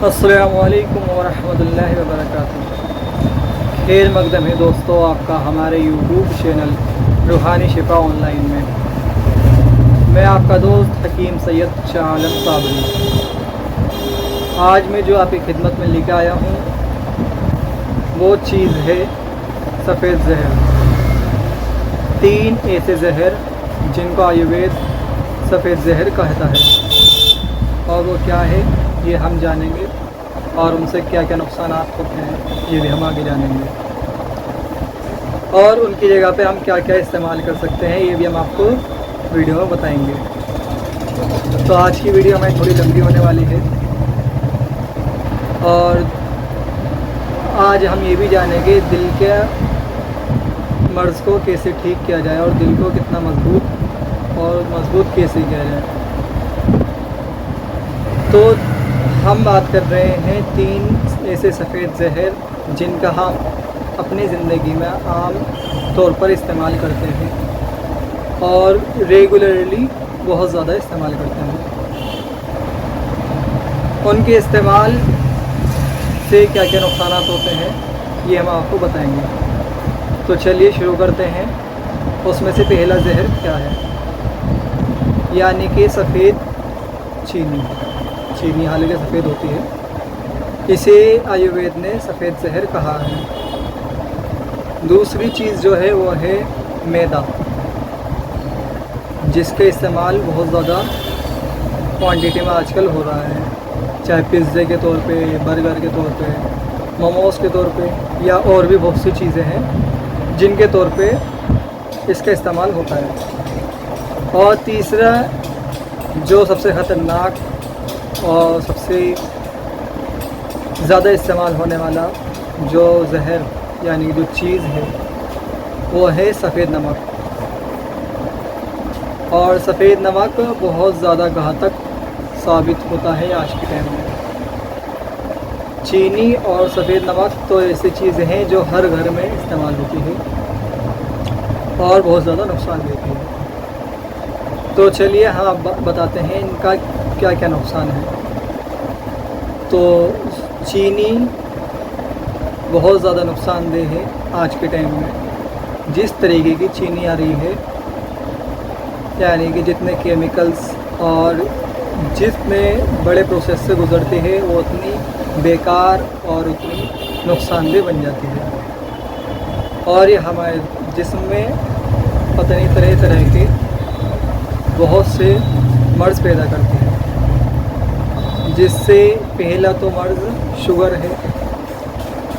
अस्सलामुअलैकुम वरहमतुल्लाहि वबरकातुहू। खैर मकदम है दोस्तों आपका हमारे यूट्यूब चैनल रूहानी शिफा ऑनलाइन में। मैं आपका दोस्त हकीम सैयद शाह आलम साबरी। आज मैं जो आपकी खिदमत में लेकर आया हूँ वो चीज़ है सफ़ेद जहर। 3 ऐसे जहर जिनको आयुर्वेद सफ़ेद जहर कहता है, और वो क्या है ये हम जानेंगे, और उनसे क्या क्या नुकसान होते हैं ये भी हम आगे जानेंगे, और उनकी जगह पे हम क्या क्या इस्तेमाल कर सकते हैं ये भी हम आपको वीडियो में बताएंगे। तो आज की वीडियो हमें थोड़ी लंबी होने वाली है, और आज हम ये भी जानेंगे दिल के मर्ज़ को कैसे ठीक किया जाए, और दिल को कितना मज़बूत कैसे किया जाए। तो हम बात कर रहे हैं 3 ऐसे सफ़ेद जहर जिनका हम अपनी ज़िंदगी में आम तौर पर इस्तेमाल करते हैं और रेगुलरली बहुत ज़्यादा इस्तेमाल करते हैं। उनके इस्तेमाल से क्या क्या नुकसान होते हैं ये हम आपको बताएंगे। तो चलिए शुरू करते हैं। उसमें से पहला जहर क्या है, यानी कि सफ़ेद चीनी हालांकि सफ़ेद होती है, इसे आयुर्वेद ने सफ़ेद जहर कहा है। दूसरी चीज़ जो है वो है मैदा, जिसका इस्तेमाल बहुत ज़्यादा क्वांटिटी में आजकल हो रहा है, चाहे पिज़्ज़े के तौर पे, बर्गर के तौर पे, मोमोज़ के तौर पे, या और भी बहुत सी चीज़ें हैं जिनके तौर पे इसका इस्तेमाल होता है। और तीसरा जो सबसे ख़तरनाक और सबसे ज़्यादा इस्तेमाल होने वाला जो जहर यानी जो चीज़ है वो है सफ़ेद नमक। और सफ़ेद नमक बहुत ज़्यादा घातक साबित होता है आज के टाइम में। चीनी और सफ़ेद नमक तो ऐसी चीज़ें हैं जो हर घर में इस्तेमाल होती है और बहुत ज़्यादा नुकसान देती है। तो चलिए हम बताते हैं इनका क्या क्या नुकसान है। तो चीनी बहुत ज़्यादा नुकसानदेह है आज के टाइम में। जिस तरीके की चीनी आ रही है, यानी कि जितने केमिकल्स और जितने बड़े प्रोसेस से गुज़रती है वो उतनी बेकार और उतनी नुकसानदेह बन जाती है। और ये हमारे जिस्म में पता नहीं तरह तरह के बहुत से मर्ज़ पैदा करती है, जिससे पहला तो मर्ज़ शुगर है,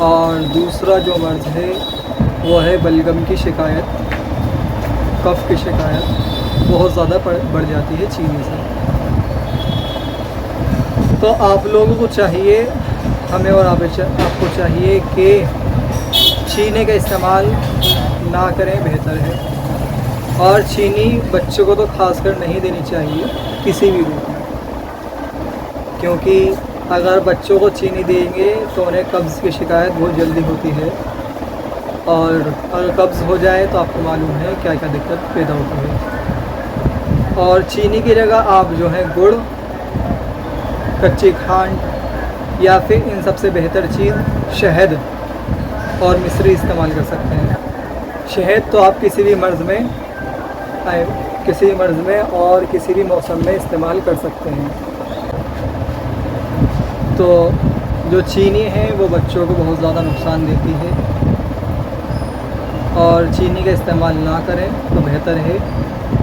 और दूसरा जो मर्ज़ है वो है बलगम की शिकायत, कफ़ की शिकायत बहुत ज़्यादा बढ़ जाती है चीनी से। तो आप लोगों को चाहिए, हमें और आपको चाहिए कि चीनी का इस्तेमाल ना करें, बेहतर है। और चीनी बच्चों को तो खासकर नहीं देनी चाहिए किसी भी रूप में, क्योंकि अगर बच्चों को चीनी देंगे तो उन्हें कब्ज़ की शिकायत बहुत जल्दी होती है, और अगर कब्ज़ हो जाए तो आपको मालूम है क्या क्या दिक्कत पैदा होती है। और चीनी की जगह आप जो है गुड़, कच्ची खांड, या फिर इन सबसे बेहतर चीज़ शहद और मिश्री इस्तेमाल कर सकते हैं। शहद तो आप किसी भी मर्ज़ में और किसी भी मौसम में इस्तेमाल कर सकते हैं। तो जो चीनी है वो बच्चों को बहुत ज़्यादा नुकसान देती है, और चीनी का इस्तेमाल ना करें तो बेहतर है।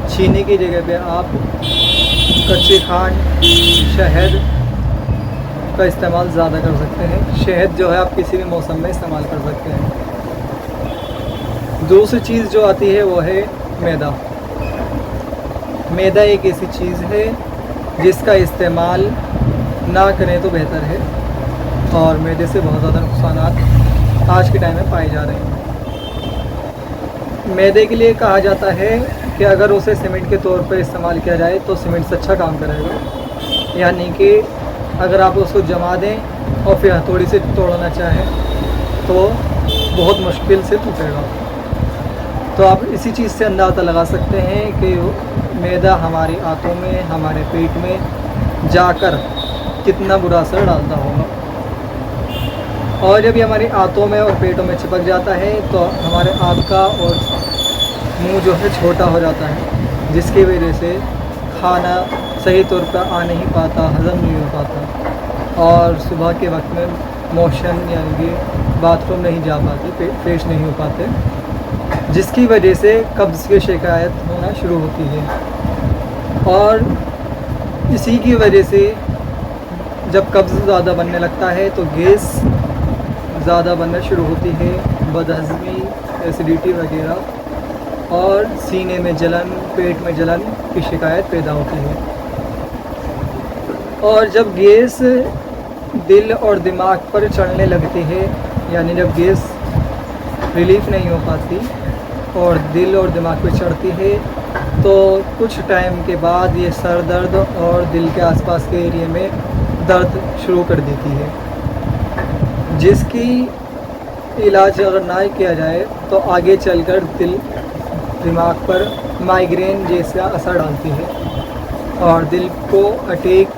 चीनी की जगह पे आप कच्ची खांड, शहद का इस्तेमाल ज़्यादा कर सकते हैं। शहद जो है आप किसी भी मौसम में इस्तेमाल कर सकते हैं। दूसरी चीज़ जो आती है वो है मैदा। मैदा एक ऐसी चीज़ है जिसका इस्तेमाल ना करें तो बेहतर है, और मैदे से बहुत ज़्यादा नुकसान आज के टाइम में पाए जा रहे हैं। मैदे के लिए कहा जाता है कि अगर उसे सीमेंट के तौर पर इस्तेमाल किया जाए तो सीमेंट से अच्छा काम करेगा, यानी कि अगर आप उसको जमा दें और फिर हथौड़ी से तोड़ना चाहें तो बहुत मुश्किल से टूटेगा। तो आप इसी चीज़ से अंदाज़ा लगा सकते हैं कि मैदा हमारी आंतों में, हमारे पेट में जाकर कितना बुरा असर डालता होगा। और जब ये हमारी आंतों में और पेटों में चिपक जाता है तो हमारे आँख का और मुंह जो है छोटा हो जाता है, जिसकी वजह से खाना सही तौर पर आ नहीं पाता, हज़म नहीं हो पाता और सुबह के वक्त में मोशन यानी कि बाथरूम नहीं जा पाते, फ्रेश नहीं हो पाते, जिसकी वजह से कब्ज़ की शिकायत होना शुरू होती है। और इसी की वजह से जब कब्ज़ ज़्यादा बनने लगता है तो गैस ज़्यादा बनना शुरू होती है, बदहज़मी, एसिडिटी वगैरह और सीने में जलन, पेट में जलन की शिकायत पैदा होती है। और जब गैस दिल और दिमाग पर चढ़ने लगती है, यानी जब गैस रिलीफ़ नहीं हो पाती और दिल और दिमाग पे चढ़ती है तो कुछ टाइम के बाद ये सर दर्द और दिल के आसपास के एरिया में दर्द शुरू कर देती है, जिसकी इलाज अगर ना किया जाए तो आगे चलकर दिल दिमाग पर माइग्रेन जैसा असर डालती है और दिल को अटैक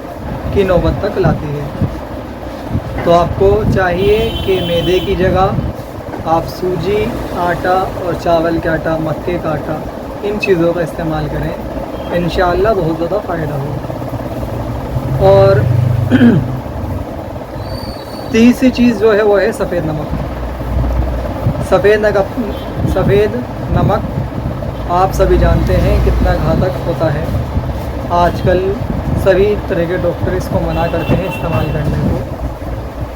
की नौबत तक लाती है। तो आपको चाहिए कि मैदे की जगह आप सूजी, आटा और चावल का आटा, मक्के का आटा, इन चीज़ों का इस्तेमाल करें, इंशाअल्लाह बहुत ज़्यादा फ़ायदा होगा। और तीसरी चीज़ जो है वो है सफ़ेद नमक। सफ़ेद नमक आप सभी जानते हैं कितना घातक होता है। आजकल सभी तरह के डॉक्टर इसको मना करते हैं इस्तेमाल करने को,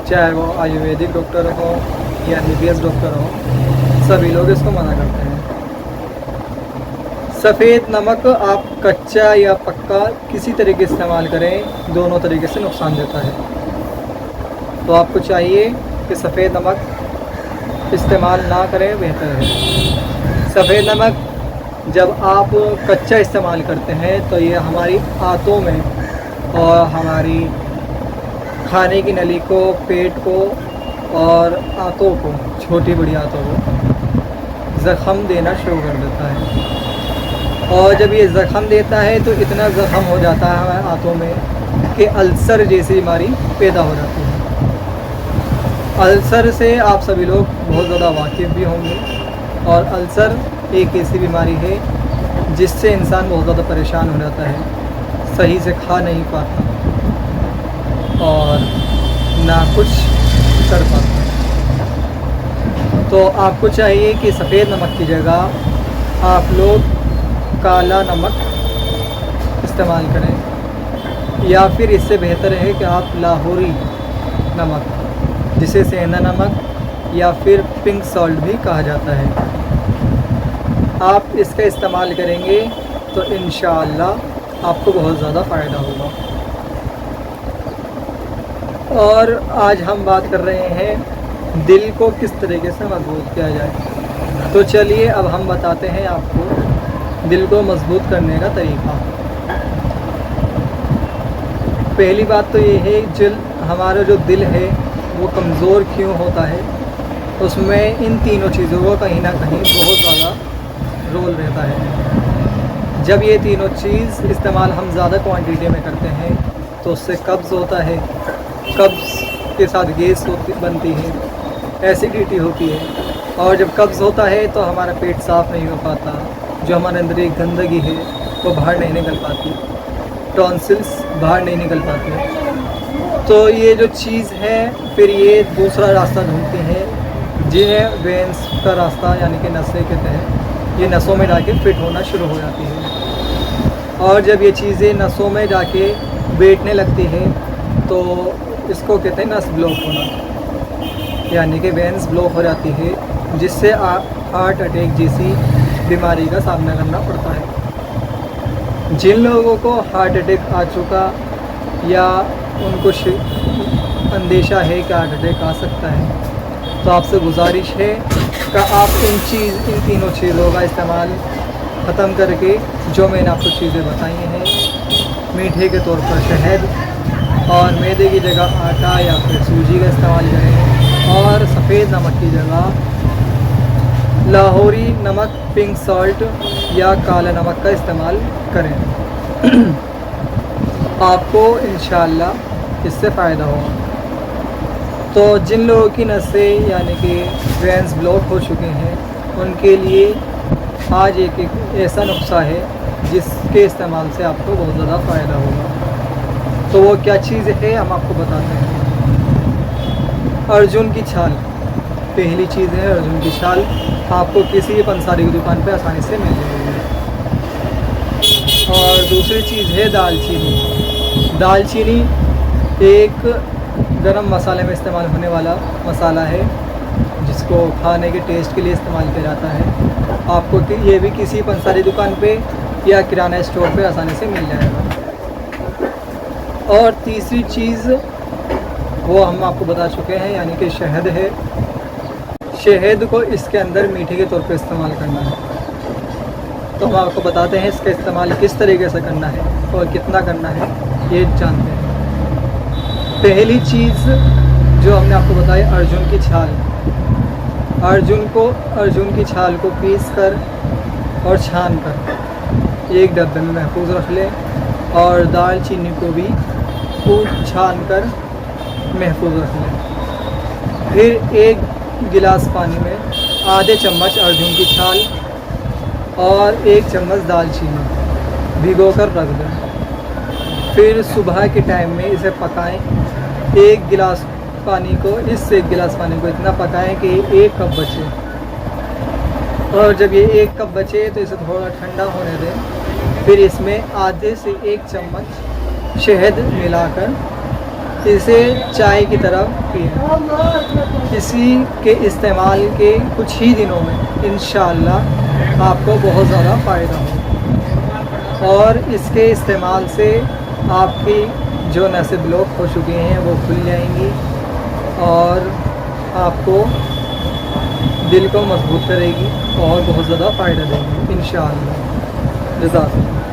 चाहे वो आयुर्वेदिक डॉक्टर हो या MBBS डॉक्टर हो, सभी लोग इसको मना करते हैं। सफ़ेद नमक आप कच्चा या पक्का किसी तरीके इस्तेमाल करें, दोनों तरीके से नुकसान देता है। तो आपको चाहिए कि सफ़ेद नमक इस्तेमाल ना करें, बेहतर है। सफ़ेद नमक जब आप कच्चा इस्तेमाल करते हैं तो ये हमारी आंतों में और हमारी खाने की नली को, पेट को और आंतों को, छोटी बड़ी आंतों को ज़ख़म देना शुरू कर देता है। और जब ये ज़ख़म देता है तो इतना ज़ख़म हो जाता है हमारे आंतों में कि अल्सर जैसी बीमारी पैदा हो जाती है। अल्सर से आप सभी लोग बहुत ज़्यादा वाकिफ़ भी होंगे और अल्सर एक ऐसी बीमारी है जिससे इंसान बहुत ज़्यादा परेशान हो जाता है, सही से खा नहीं पाता और ना कुछ कर पाता। तो आपको चाहिए कि सफ़ेद नमक की जगह आप लोग काला नमक इस्तेमाल करें, या फिर इससे बेहतर है कि आप लाहौरी नमक, जिसे सेंधा नमक या फिर पिंक सॉल्ट भी कहा जाता है, आप इसका इस्तेमाल करेंगे तो इंशाअल्लाह आपको बहुत ज़्यादा फ़ायदा होगा। और आज हम बात कर रहे हैं दिल को किस तरीके से मजबूत किया जाए। तो चलिए अब हम बताते हैं आपको दिल को मजबूत करने का तरीका। पहली बात तो ये है हमारा जो दिल है वो कमज़ोर क्यों होता है, उसमें इन तीनों चीज़ों का कहीं ना कहीं बहुत ज़्यादा रोल रहता है। जब ये तीनों चीज़ इस्तेमाल हम ज़्यादा क्वांटिटी में करते हैं तो उससे कब्ज़ होता है, कब्ज़ के साथ गैस बनती है, एसिडिटी होती है, और जब कब्ज़ होता है तो हमारा पेट साफ़ नहीं हो पाता, जो हमारे अंदर एक गंदगी है वो बाहर नहीं निकल पाती, टॉन्सिल्स बाहर नहीं निकल पाते। तो ये जो चीज़ है फिर ये दूसरा रास्ता ढूंढती है, जिन्हें वेंस का रास्ता यानी कि नसें कहते हैं, ये नसों में जाके फिट होना शुरू हो जाती है। और जब ये चीज़ें नसों में जाके बैठने लगती है तो इसको कहते हैं नस ब्लॉक होना, यानी कि वेंस ब्लॉक हो जाती है, जिससे हार्ट अटैक जैसी बीमारी का सामना करना पड़ता है। जिन लोगों को हार्ट अटैक आ चुका या उनको अंदेशा है कि हार्ट अटैक आ सकता है, तो आपसे गुजारिश है कि आप इन तीनों चीज़ों का इस्तेमाल ख़त्म करके जो मैंने आपको चीज़ें बताई हैं, मीठे के तौर पर शहद और मैदे की जगह आटा या फिर सूजी का इस्तेमाल करें, और सफ़ेद नमक की जगह लाहौरी नमक, पिंक सॉल्ट या काला नमक का इस्तेमाल करें। आपको इंशाअल्लाह इससे फ़ायदा होगा। तो जिन लोगों की नसें यानी कि वेंस ब्लॉक हो चुके हैं उनके लिए आज एक ऐसा नुस्खा है जिसके इस्तेमाल से आपको बहुत ज़्यादा फ़ायदा होगा। तो वो क्या चीज़ है हम आपको बताते हैं। अर्जुन की छाल पहली चीज़ है। अर्जुन की छाल आपको किसी भी पंसारी की दुकान पे आसानी से मिल जाएगी। और दूसरी चीज़ है दालचीनी। दालचीनी एक गरम मसाले में इस्तेमाल होने वाला मसाला है जिसको खाने के टेस्ट के लिए इस्तेमाल किया जाता है। आपको ये भी किसी पंसारी दुकान पे या किराना स्टोर पे आसानी से मिल जाएगा। और तीसरी चीज़ वो हम आपको बता चुके हैं यानी कि शहद है। शहद को इसके अंदर मीठे के तौर पे इस्तेमाल करना है। तो हम आपको बताते हैं इसका इस्तेमाल किस तरीके से करना है और कितना करना है ये जानते हैं। पहली चीज़ जो हमने आपको बताई अर्जुन की छाल। अर्जुन की छाल को पीस कर और छान कर एक डब्बे में महफूज रख लें और दालचीनी को भी खूब छान कर महफूज रख लें। फिर एक गिलास पानी में आधे चम्मच अर्जुन की छाल और एक चम्मच दालचीनी भिगोकर रख दें। फिर सुबह के टाइम में इसे पकाएं। एक गिलास पानी को इतना पकाएं कि 1 कप बचे। और जब ये 1 कप बचे तो इसे थोड़ा ठंडा होने दें। फिर इसमें आधे से 1 चम्मच शहद मिलाकर इसे चाय की तरह पिएं। इसी के इस्तेमाल के कुछ ही दिनों में इंशाअल्लाह आपको बहुत ज़्यादा फ़ायदा होगा। और इसके इस्तेमाल से आपकी जो नसें ब्लॉक हो चुकी हैं वो खुल जाएंगी और आपको दिल को मजबूत करेगी और बहुत ज़्यादा फ़ायदा देगी इंशाअल्लाह। जज़ाकल्लाह।